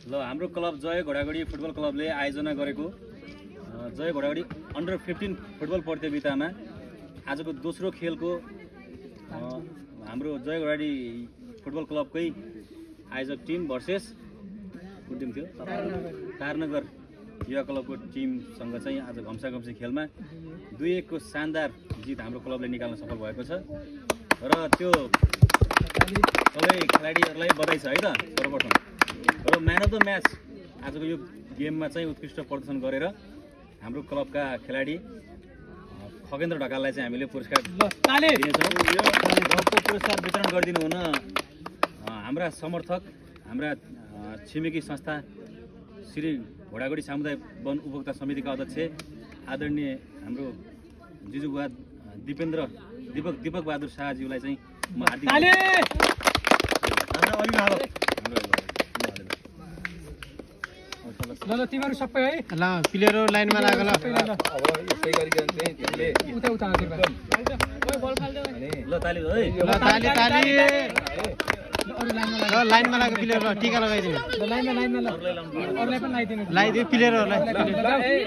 ल हाम्रो क्लब जय घोडागडी फुटबल क्लबले आयोजना गरेको जय घोडागडी अन्डर 15 फुटबल प्रतियोगितामा आजको दोस्रो खेलको हाम्रो जय घोडागडी फुटबल क्लबकै आयोजक टिम भर्सेस कुन टिम थियो तारनगर युवा क्लबको टिमसँग चाहिँ आज घम्साघम्सी खेलमा 2-1 को शानदार जित हाम्रो क्लबले निकाल्न सफल भएको छ र त्यो सबै खेलाडीहरूलाई बधाई छ है त सर्वप्रथम। र म्यान अफ द म्याच आजको यो गेममा चाहिँ उत्कृष्ट प्रदर्शन गरेर हाम्रो क्लबका खेलाडी खगेन्द्र ढकाललाई चाहिँ हामीले पुरस्कार दिनेछौँ। यो क्लबको पुरस्कार वितरण गरिदिनु हुन हाम्रा समर्थक हाम्रा छिमेकी संस्था श्री घोडागडी सामुदायिक वन उपभोक्ता समितिका अध्यक्ष आदरणीय हाम्रो जिजुबुवा दीपक बहादुर शाहज्यूलाई चाहिँ म हार्दिक ल तिमीहरु सबै है ल प्लेयर लाइनमा लाग ल अब यस्तै गरिकन चाहिँ तिमीले उता उता हातिर ओइ बल फाल्दै ल ताली है ल ताली ताली अरु लाइनमा ल लाइनमा लाग प्लेयर ल टीका लगाइदिनु लाइनमा ल अरुलाई पनि लगाइदिनु लगाइदियो प्लेयरहरुलाई